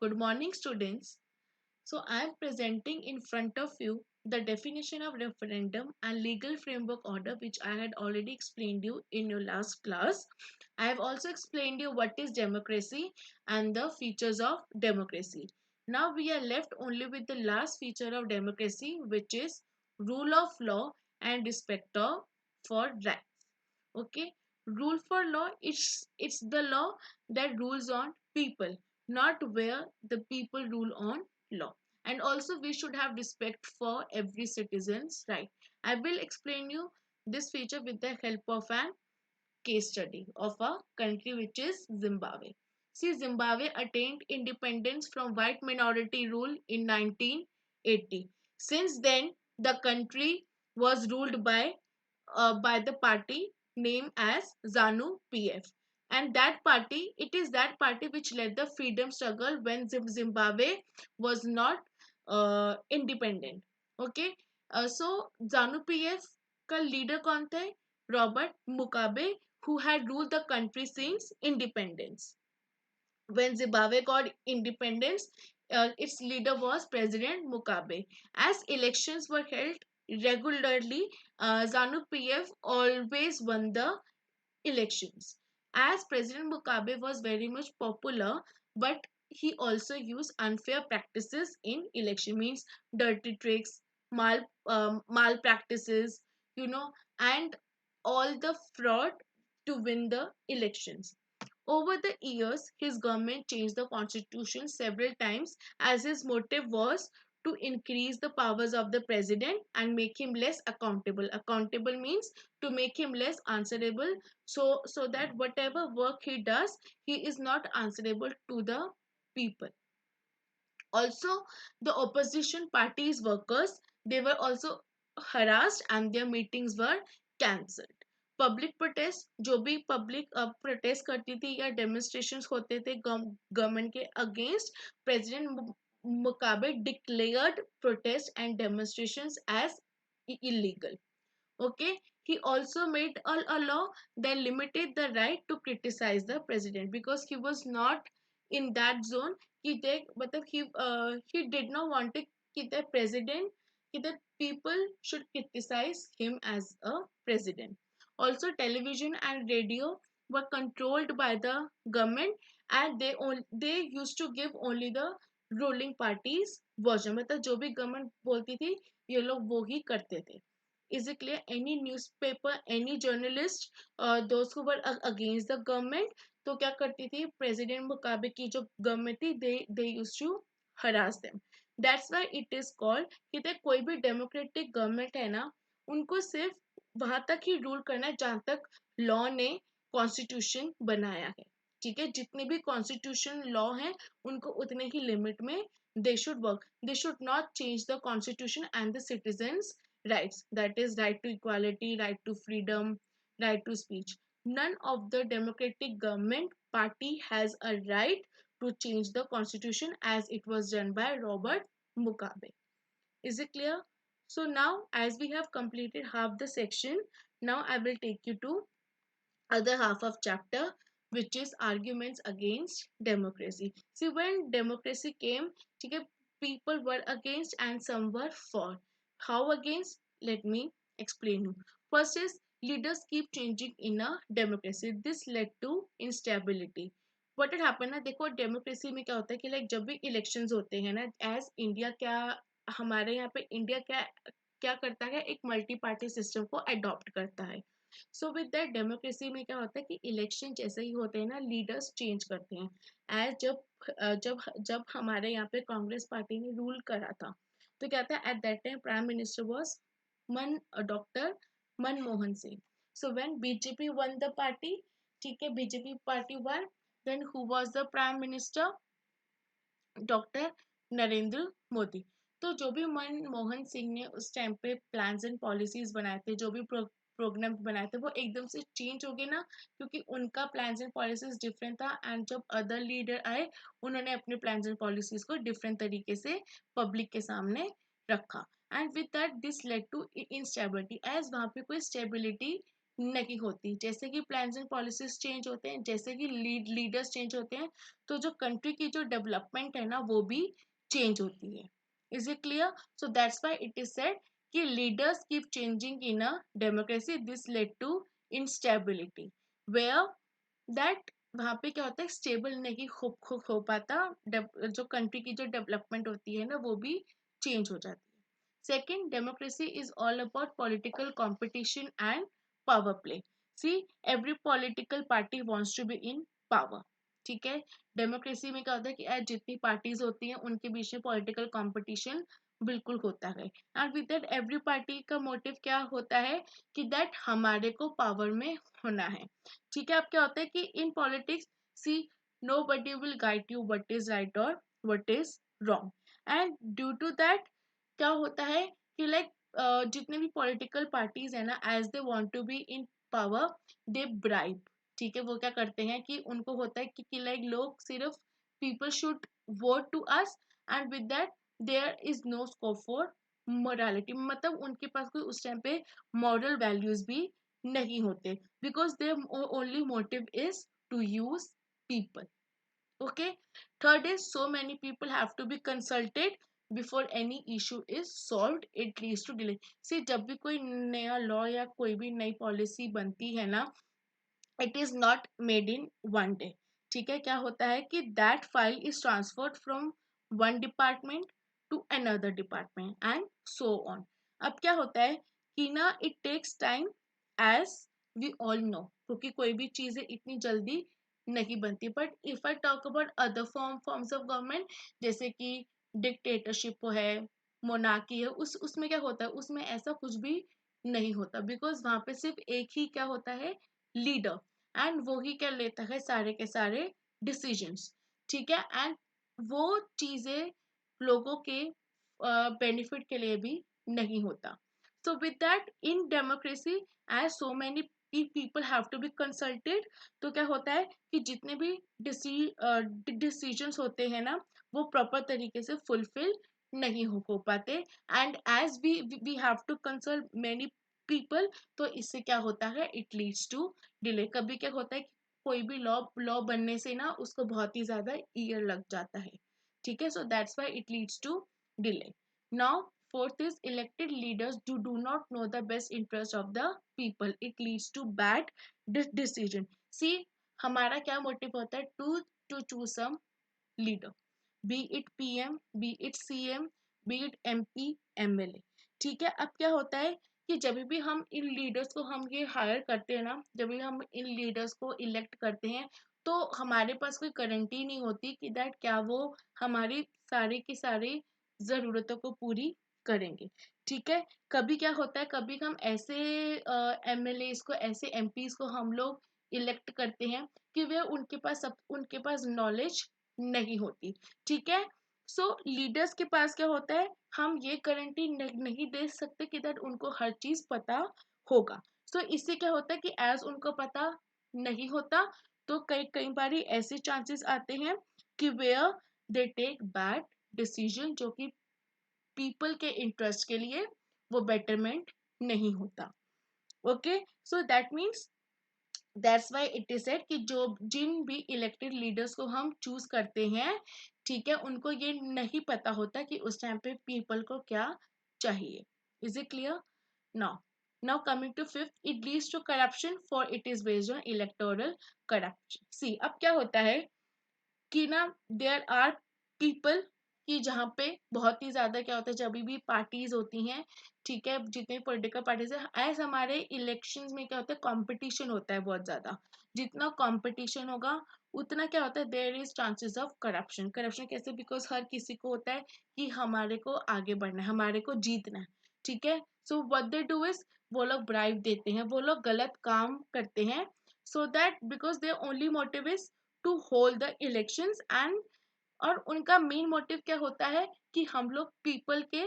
Good morning, students. So, I am presenting in front of you the definition of referendum and legal framework order, which I had already explained you in your last class. I have also explained you what is democracy and the features of democracy. Now we are left only with the last feature of democracy, which is rule of law and respect for rights. Okay, rule for law, it's the law that rules on people, not where the people rule on law. And also we should have respect for every citizen's right. I will explain you this feature with the help of an case study of a country which is Zimbabwe. See, Zimbabwe attained independence from white minority rule in 1980. Since then, the country was ruled by the party named as ZANU PF. And that party, it is that party which led the freedom struggle when Zimbabwe was not independent. Okay, so ZANU PF का leader कौन थे? Robert Mugabe, who had ruled the country since independence. When Zimbabwe got independence, its leader was President Mugabe. As elections were held regularly, ZANU PF always won the elections. As President Mugabe was very much popular, but he also used unfair practices in election, means dirty tricks, malpractices, you know, and all the fraud to win the elections. Over the years, his government changed the constitution several times as his motive was to increase the powers of the president and make him less accountable. Accountable means to make him less answerable, so that whatever work he does, he is not answerable to the people. Also, the opposition parties workers, they were also harassed and their meetings were cancelled. Public protest, जो भी public protest करती थी या demonstrations होते थे government के against, president Mugabe declared protest and demonstrations as illegal. Okay, he also made a law that limited the right to criticize the president because he was not in that zone. He did not want to the president, that people should criticize him as a president. Also, television and radio were controlled by the government, and they used to give only the ruling parties version. मतलब जो भी government बोलती थी ये लोग वो ही करते थे. Is it clear? Any newspaper, any journalist, those who were against the government, तो क्या करती थी, प्रेसिडेंट मुकाबे की जो गवर्नमेंट थी, they used to harass them. That's why it is called कि कोई भी डेमोक्रेटिक गवर्नमेंट है ना, उनको सिर्फ वहां तक ही रूल करना है जहां तक लॉ ने कॉन्स्टिट्यूशन बनाया है. ठीक है, जितने भी कॉन्स्टिट्यूशन लॉ हैं उनको उतने ही लिमिट में they should work. They should not change the constitution and the citizens rights, that is right to equality, right to freedom, right to speech. None of the democratic government party has a right to change the constitution as it was done by Robert Mugabe. Is it clear? So now, as we have completed half the section, now I will take you to other half of chapter, which is arguments against democracy. See, when democracy came, okay, people were against and some were for. How against? Let me explain you. First is leaders keep changing in a democracy. This led to instability. What had happened ना, देखो democracy में क्या होता है कि like जब भी elections होते हैं ना, एज इंडिया क्या, हमारे यहाँ पे इंडिया क्या क्या करता है, एक मल्टी पार्टी सिस्टम को अडॉप्ट करता है. सो विद दैट डेमोक्रेसी में क्या होता है कि इलेक्शन जैसे ही होते हैं ना, लीडर्स चेंज करते हैं. एज जब हमारे यहाँ पे कांग्रेस पार्टी ने रूल करा था, तो क्या था, at that time prime minister was doctor Manmohan Singh. So when BJP won the party, ठीक है, BJP party won, then who was the prime minister? Doctor Narendra Modi. तो जो भी मनमोहन सिंह ने उस टाइम पे प्लान्स एंड पॉलिसीज बनाए थे, जो भी प्रोग्राम बनाए थे, वो एकदम से चेंज हो गए ना, क्योंकि उनका प्लान्स एंड पॉलिसीज डिफरेंट था. एंड जब अदर लीडर आए, उन्होंने अपने प्लान्स एंड पॉलिसीज को डिफरेंट तरीके से पब्लिक के सामने रखा. And with that this led to instability, as वहाँ पे कोई स्टेबिलिटी नहीं होती। जैसे कि प्लान्स एंड पॉलिसीज चेंज होते हैं, जैसे कि लीडर्स चेंज होते हैं, तो जो कंट्री की जो डेवलपमेंट है ना वो भी चेंज होती है। Is it clear? So that's why it is said कि leaders keep changing in a democracy, this led to instability, where that वहां पे क्या होता है, स्टेबल नहीं हो पाता, जो कंट्री की जो डेवलपमेंट होती है ना वो भी चेंज हो जाती है। Second, democracy is all about political competition and power play. See, every political party wants to be in power. ठीक है, डेमोक्रेसी में क्या होता है कि आज जितनी पार्टीज होती हैं उनके बीच में पॉलिटिकल कंपटीशन बिल्कुल होता है, and with that every party का मोटिव क्या होता है कि दैट हमारे को पावर में होना है। ठीक है, अब क्या होता है कि in politics, see, nobody will guide you what is right और what is wrong, and due to that क्या होता है कि लाइक जितने भी पॉलिटिकल पार्टीज है ना, as they want to be in power, they bribe. ठीक है, वो क्या करते हैं कि उनको होता है कि लाइक लोग सिर्फ people should vote to us, and with that there is no scope for morality, मतलब उनके पास कोई उस टाइम पे मॉरल वैल्यूज भी नहीं होते, because their only motive is to use people. Okay. Third is so many people have to be consulted before any issue is solved. It leads to delay. See, जब भी कोई नया law या कोई भी नई पॉलिसी बनती है ना, it is not made in one day. ठीक है, क्या होता है कि that file is transferred from one department to another department and so on. अब क्या होता है कि ना it takes time, as we all know, क्योंकि कोई भी चीजें इतनी जल्दी नहीं बनती। But if I talk about other forms of government, जैसे कि डिक्टेटरशिप है, मोनार्की है, उसमें क्या होता है, उसमें ऐसा कुछ भी नहीं होता, बिकॉज वहां पे सिर्फ एक ही क्या होता है, लीडर, एंड वो ही क्या लेता है सारे के सारे डिसीजंस। ठीक है, एंड वो चीजें लोगों के बेनिफिट के लिए भी नहीं होता। So with that in democracy, as so many people have to be consulted, तो क्या होता है कि जितने भी डिसीजंस होते हैं ना वो प्रॉपर तरीके से फुलफिल नहीं हो पाते, and as we have to consult many people, तो इससे क्या होता है, इट लीड्स टू डिले। कभी क्या होता है कि कोई भी लॉ लॉ बनने से ना उसको बहुत ही ज्यादा ईयर लग जाता है। ठीक है, so that's why it leads to delay. Now fourth is elected leaders do not know the best interest of the people, it leads to bad decision। see, हमारा क्या मोटिव होता है, to choose some leader, be it PM, be it CM, be it MP, MLA। ठीक है, अब क्या होता है कि जब भी हम इन लीडर्स को हम ये हायर करते हैं ना, जब भी हम इन लीडर्स को इलेक्ट करते हैं, तो हमारे पास कोई गारंटी नहीं होती कि दैट क्या वो हमारी सारी की सारी ज़रूरतों को पूरी करेंगे। ठीक है, कभी क्या होता है, कभी हम ऐसे MLA को, ऐसे MPs को हम लोग इलेक्ट करते हैं कि वे उनके पास नॉलेज नहीं होती। ठीक है, सो लीडर्स के पास क्या होता है, हम ये गारंटी नहीं दे सकते कि दैट उनको हर चीज पता होगा। सो इससे क्या होता है कि एज उनको पता नहीं होता, तो कई कई बारी ऐसे चांसेस आते हैं कि where they take bad decision, जो कि पीपल के इंटरेस्ट के लिए वो बेटरमेंट नहीं होता। Okay, so that means that's why it is said कि जो जिन भी इलेक्टेड लीडर्स को हम चूज करते हैं, ठीक है, उनको ये नहीं पता होता कि उस टाइम पे पीपल को क्या चाहिए। Is it clear? Now now coming to fifth, it leads to corruption for it is based on electoral corruption. See, अब क्या होता है कि ना देयर आर पीपल कि जहाँ पे बहुत ही ज्यादा क्या होता है, जब भी पार्टीज होती हैं, ठीक है, जितने पॉलिटिकल पार्टीज है, एज हमारे इलेक्शंस में क्या होता है, कंपटीशन होता है बहुत ज्यादा। जितना कंपटीशन होगा उतना क्या होता है, there is chances of corruption. Corruption कैसे? बिकॉज हर किसी को होता है कि हमारे को आगे बढ़ना है, हमारे को जीतना है। ठीक है, so what they do is, वो लोग ब्राइब देते हैं, वो लोग गलत काम करते हैं, so that because their only motive is to hold the elections, and और उनका मेन मोटिव क्या होता है कि हम लोग पीपल के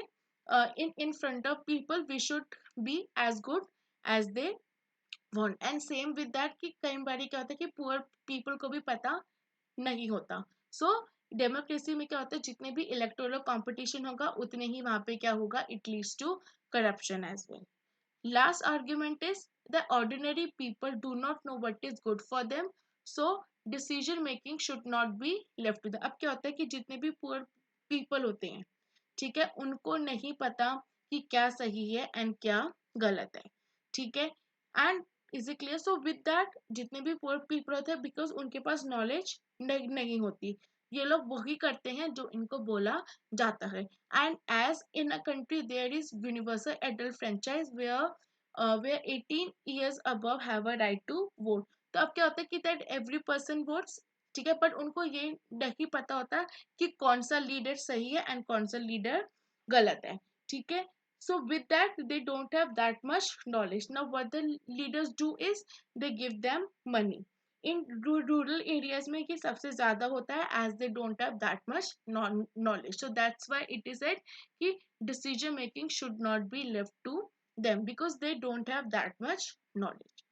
in front of people we should be as good as they want, and same with that कि कई बार क्या होता है कि पुअर पीपल को भी पता नहीं होता। सो डेमोक्रेसी में क्या होता है, जितने भी इलेक्टोरल कंपटीशन होगा उतने ही वहां पे क्या होगा, it leads to corruption as well. Last argument is the ordinary people do not know what is good for them, so decision making should not be left to them. अब क्या होता है कि जितने भी पुअर पीपल होते हैं, ठीक है, उनको नहीं पता कि क्या सही है एंड क्या गलत है, ठीक है, and is it clear? So with that जितने भी पुअर पीपल होते हैं, बिकॉज उनके पास नॉलेज नहीं होती, ये लोग वही करते हैं जो इनको बोला जाता है. And as in a country there is universal adult franchise where 18 years above have a right to vote. तो अब क्या होता है कि दैट एवरी पर्सन वोट्स, ठीक है, बट उनको ये नहीं पता होता कि कौन सा लीडर सही है एंड कौन सा लीडर गलत है, ठीक है. So with that they don't have that much knowledge. Now what the leaders do is they give them money. In rural areas में ये सबसे ज़्यादा होता है as they don't have that much knowledge. So that's why it is said कि decision making should not be left to them because they don't have that much knowledge.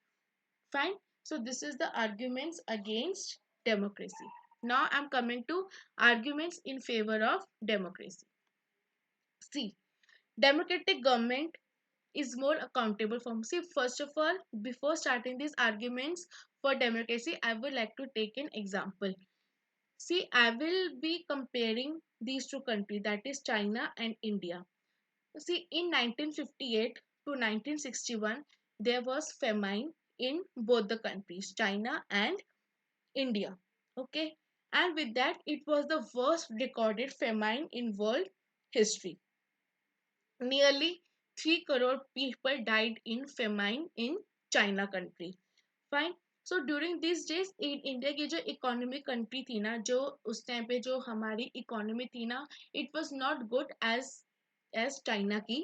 Fine. So this is the arguments against democracy. Now I'm coming to arguments in favor of democracy. See, democratic government is more accountable from. See, first of all, before starting these arguments for democracy, I would like to take an example. See, I will be comparing these two countries, that is China and India. See, in 1958 to 1961, there was famine in both the countries, China and India. Okay, and with that, it was the worst recorded famine in world history. Nearly 3 crore people died in famine in China country. Fine. So during these days in India की जो economic country थी ना, जो उस time पे जो हमारी economy थी ना, it was not good as China की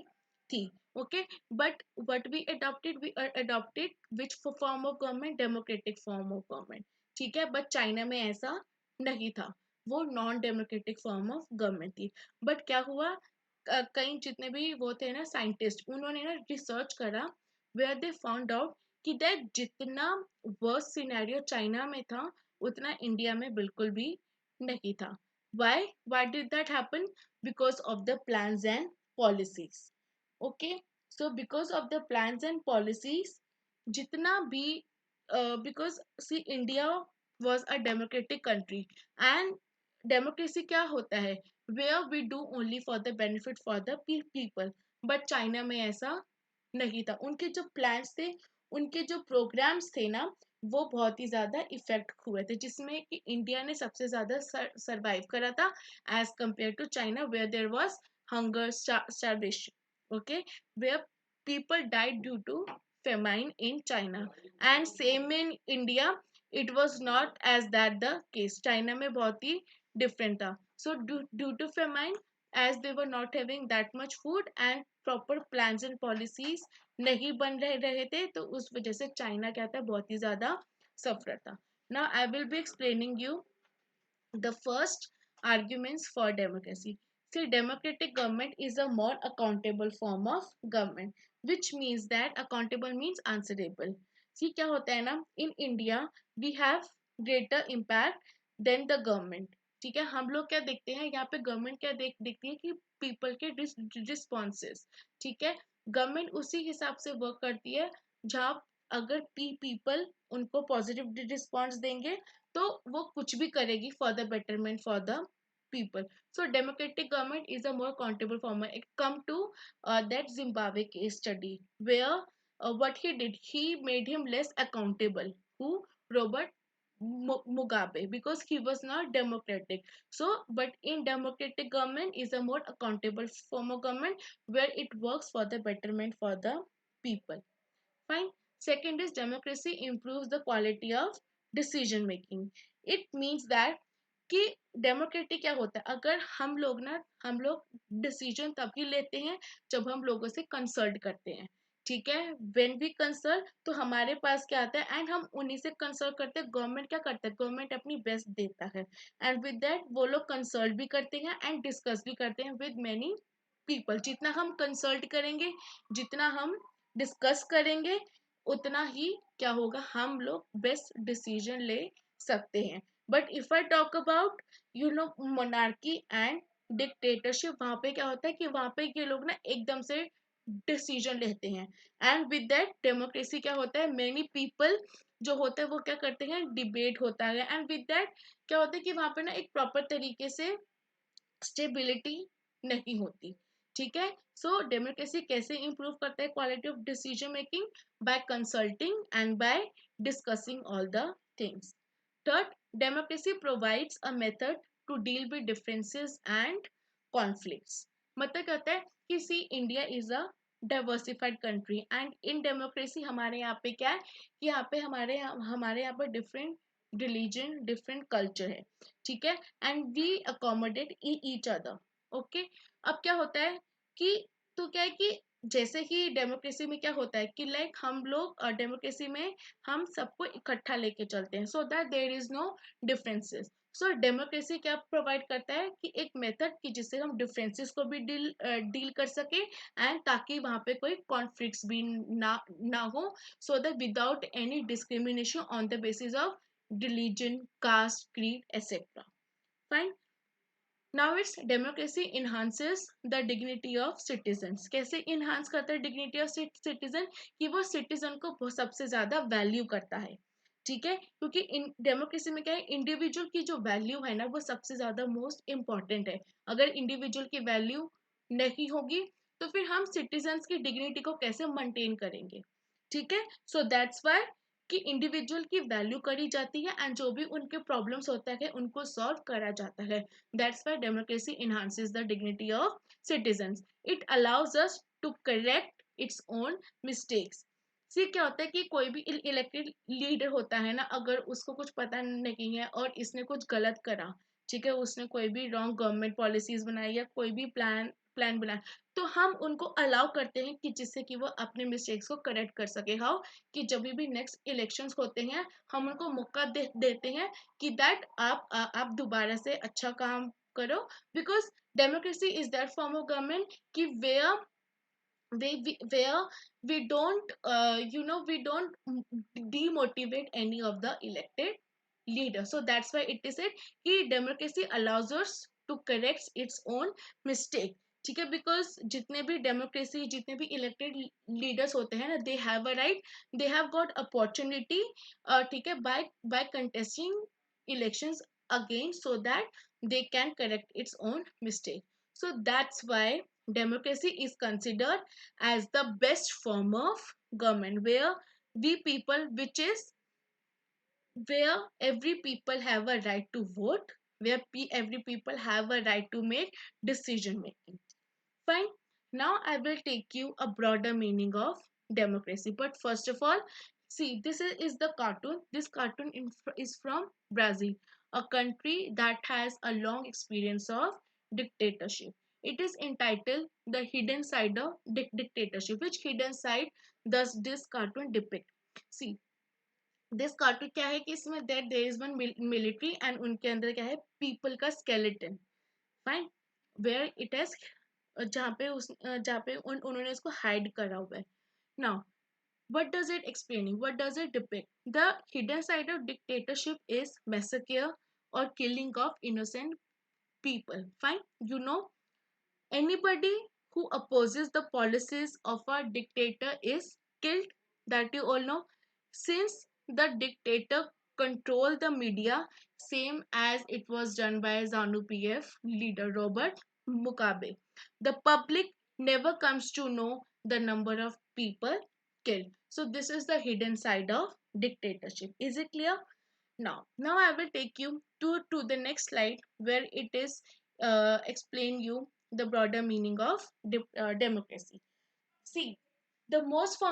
थी. Okay, but what we adopted which form of government, democratic form of government, ठीक है, बट चाइना में ऐसा नहीं था, वो non democratic form of government थी. बट क्या हुआ, कई जितने भी वो थे ना साइंटिस्ट, उन्होंने ना रिसर्च करा वेयर दे फाउंड आउट कि दैट जितना वर्स्ट सिनेरियो चाइना में था उतना इंडिया में बिल्कुल भी नहीं था. Why did that happen? Because of the plans and policies. Okay, so because of the plans and policies जितना भी, because see India was a democratic country and democracy क्या होता है, where we do only for the benefit for the people. But China में ऐसा नहीं था. उनके जो प्लान्स थे, उनके जो प्रोग्राम्स थे ना, वो बहुत ही ज्यादा इफेक्ट हुए थे, जिसमें कि इंडिया ने सबसे ज्यादा सरवाइव करा था as compare to China where there was hunger starvation. Okay, where people died due to famine in China, and same in India. It was not as that the case. China में बहुत ही different था. So due to famine, as they were not having that much food and proper plans and policies नहीं बन रहे थे, तो उस वजह से चाइना क्या था, बहुत ही ज़्यादा सफर था. Now I will be explaining you the first arguments for democracy. See, democratic government is a more accountable form of government, which means that accountable means answerable. See, क्या होता है ना, in India we have greater impact than the government. ठीक है, हम लोग क्या देखते हैं यहाँ पे, गवर्नमेंट क्या देखती है कि पीपल के रिस्पॉन्सेस, ठीक है, गवर्नमेंट उसी हिसाब से वर्क करती है जहाँ अगर पीपल उनको पॉजिटिव रिस्पॉन्स देंगे तो वो कुछ भी करेगी for the betterment for the people. So democratic government is a more accountable form. It come to that Zimbabwe case study where what he did, he made him less accountable. Who? Robert Mugabe, because he was not democratic. So but in democratic government is a more accountable form of government where it works for the betterment for the people. Fine. Second is democracy improves the quality of decision making. It means that कि democratic क्या होता है, अगर हम लोग decision तभी लेते हैं जब हम लोगों से कंसल्ट करते हैं, ठीक है, व्हेन वी कंसल्ट तो हमारे पास क्या आता है एंड हम उन्हीं से कंसल्ट करते हैं. गवर्नमेंट क्या करता है, गवर्नमेंट अपनी बेस्ट देता है एंड विद दैट वो लोग कंसल्ट भी करते हैं एंड डिस्कस भी करते हैं विद मैनी पीपल. जितना हम कंसल्ट करेंगे, जितना हम डिस्कस करेंगे, उतना ही क्या होगा, हम लोग बेस्ट डिसीजन ले सकते हैं. But if I talk about monarchy and dictatorship, वहां पे क्या होता है कि वहां पे ये लोग ना एकदम से डिसीजन लेते हैं। एंड विद दैट डेमोक्रेसी क्या होता है, मेनी पीपल जो होते हैं वो क्या करते हैं, डिबेट होता है। एंड विद दैट क्या होता है कि वहां पे ना एक प्रॉपर तरीके से स्टेबिलिटी नहीं होती। ठीक है, सो डेमोक्रेसी कैसे इंप्रूव करता है quality of decision making, by consulting and by discussing all the things. Third, democracy provides a method to deal with differences and conflicts। मतलब क्या होता है कि see India is a diversified country and in democracy हमारे यहाँ पे क्या है कि यहाँ पे हमारे यहाँ पर डिफरेंट रिलीजन डिफरेंट कल्चर है। ठीक है, and we accommodate each other. Okay, अब क्या होता है कि तो क्या है कि जैसे कि डेमोक्रेसी में क्या होता है कि लाइक हम लोग डेमोक्रेसी में हम सबको इकट्ठा लेके चलते हैं, so that there is no differences. So democracy क्या प्रोवाइड करता है कि एक मेथड कि जिससे हम डिफरेंसेस को भी डील कर सके एंड ताकि वहां पे कोई कॉन्फ्लिक्ट्स भी ना हो, so that without any discrimination on the basis of religion, caste, creed etcetera. Fine. Now it's democracy enhances the dignity of citizens. कैसे इन्हांस करता है डिग्निटी ऑफ सिटीजन, कि वो सिटीजन को सबसे ज्यादा वैल्यू करता है। ठीक है, क्योंकि इन डेमोक्रेसी में क्या है, इंडिविजुअल की जो वैल्यू है ना वो सबसे ज्यादा मोस्ट इंपॉर्टेंट है। अगर इंडिविजुअल की वैल्यू नहीं होगी तो फिर हम सिटीजन्स की डिग्निटी को कैसे मेंटेन करेंगे। ठीक है, सो दैट्स वाई कि इंडिविजुअल की वैल्यू करी जाती है एंड जो भी उनके प्रॉब्लम्स होता है उनको सॉल्व करा जाता है। That's why democracy enhances the dignity of citizens. It allows us to correct its own mistakes. सी क्या होता है कि कोई भी इलेक्टेड लीडर होता है ना, अगर उसको कुछ पता नहीं है और इसने कुछ गलत करा, ठीक है, उसने कोई भी रॉन्ग गवर्नमेंट पॉलिसीज बनाई या कोई भी प्लान बनाया, तो हम उनको अलाउ करते हैं कि जिससे कि वो अपने मिस्टेक्स को करेक्ट कर सके। हाउ, कि जब भी नेक्स्ट इलेक्शंस होते हैं हम उनको मौका देते हैं कि दैट आप दोबारा से अच्छा काम करो। Because democracy is that form of government कि where we don't we don't demotivate any of the elected leaders. So that's why it is said कि democracy allows us to correct its own mistake। ठीक है, because जितने भी democracy जितने भी elected leaders होते हैं ना, they have a right, they have got opportunity, ठीक है, by contesting elections again, so that they can correct its own mistake। So that's why democracy is considered as the best form of government, where we people which is where every people have a right to vote, where every people have a right to make decision making। Fine, now I will take you a broader meaning of democracy, but first of all, see, this is the cartoon. This cartoon is from Brazil, a country that has a long experience of dictatorship। It is entitled The Hidden Side of Dictatorship। Which hidden side does this cartoon depict? See, this cartoon क्या है कि इसमें that there is one military and उनके अंदर क्या है, people का skeleton. Fine, where it has जहाँ पे उन्होंने इसको हाइड करा हुआ है। Now what does it explaining, what does it depict? The hidden side of dictatorship is massacre or killing of innocent people। Fine, anybody who opposes the policies of a dictator is killed, that you all know. Since the dictator control the media, same as it was done by ZANU PF leader Robert Mugabe, the public never comes to know the number of people killed. So this is the hidden side of dictatorship. Is it clear? Now I will take you to the next slide where it is explain you the broader meaning of democracy. See, the most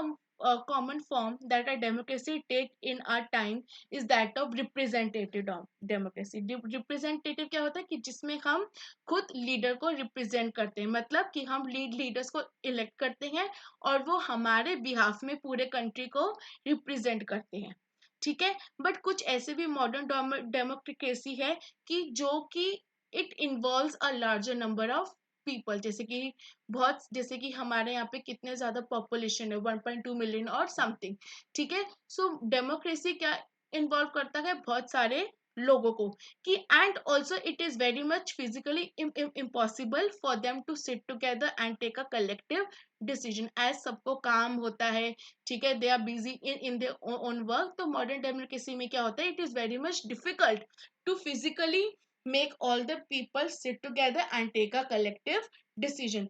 common form that a democracy take in our time is that of representative democracy। Representative क्या होता है कि जिसमें हम खुद leader को represent करते हैं, मतलब कि हम लीडर्स को इलेक्ट करते हैं और वो हमारे बिहाफ में पूरे कंट्री को रिप्रेजेंट करते हैं। ठीक है, बट कुछ ऐसे भी मॉडर्न डेमोक्रेसी है कि जो कि it involves a larger number of people. जैसे कि हमारे यहाँ पे कितने ज्यादा पॉपुलेशन है, 1.2 मिलियन और समथिंग। ठीक है, सो डेमोक्रेसी क्या इन्वॉल्व करता है, बहुत सारे लोगों को कि and also it is very much physically impossible for them to sit together and take a collective decision as सबको काम होता है, ठीक है, they are busy in their own work. तो मॉडर्न डेमोक्रेसी में क्या होता है, it is very much difficult to physically make all the people sit together and take a collective decision,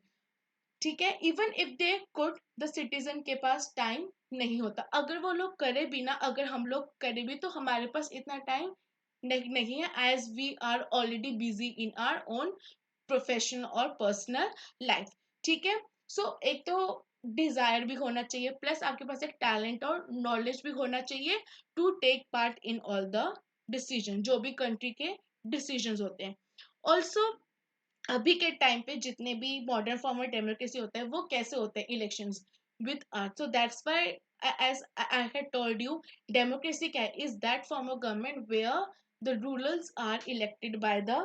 ठीक है। Even if they could, the citizen के पास time नहीं होता, अगर वो लोग करे भी ना, अगर हम लोग करे भी तो हमारे पास इतना टाइम नहीं है, as we are already busy in our own professional और पर्सनल लाइफ, ठीक है। सो एक तो डिजायर भी होना चाहिए, प्लस आपके पास एक टैलेंट और नॉलेज भी होना चाहिए to take part in all the decision, जो भी कंट्री के डिसीजंस होते हैं। ऑल्सो अभी के टाइम पे जितने भी मॉडर्न फॉर्म ऑफ डेमोक्रेसी होता है वो कैसे होते हैं, elections with art. So that's why as I had told you, democracy is that form of government where the rulers are elected by the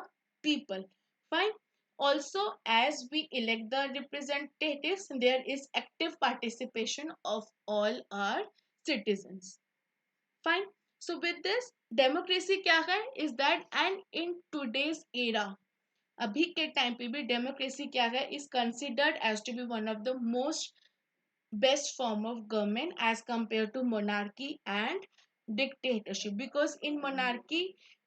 people. Fine. Also, as we elect the representatives, there is active participation of all our citizens. Fine. So with this, democracy क्या है is that, and in today's era, अभी के time पे भी democracy क्या है, is considered as to be one of the most best form of government as compared to monarchy and dictatorship, because in monarchy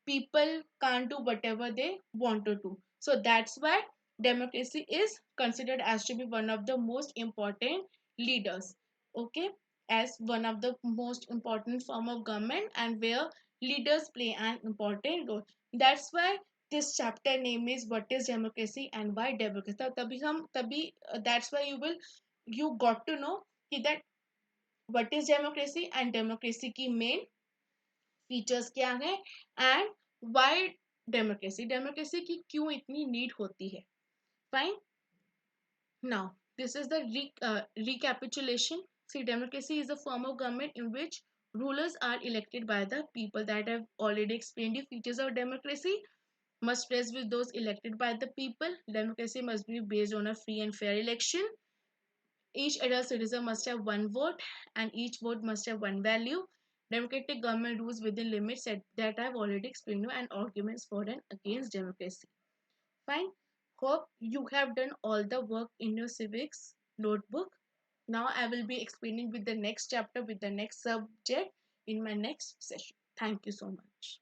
people can't do whatever they want to do. So that's why democracy is considered as to be one of the most important leaders, okay, as one of the most important form of government and where leaders play an important role. That's why this chapter name is what is democracy and why democracy. तभी हम तभी that's why you got to know कि that what is democracy and democracy की main features क्या है and why democracy की क्यों इतनी नीड होती है। Fine. Now, this is the recapitulation. See, democracy is a form of government in which rulers are elected by the people. That I've already explained the features of democracy. Must rest with those elected by the people. Democracy must be based on a free and fair election. Each adult citizen must have one vote, and each vote must have one value. Democratic government rules within limits that I've already explained you, and arguments for and against democracy. Fine. Hope you have done all the work in your civics notebook. Now I will be explaining with the next chapter with the next subject in my next session. Thank you so much.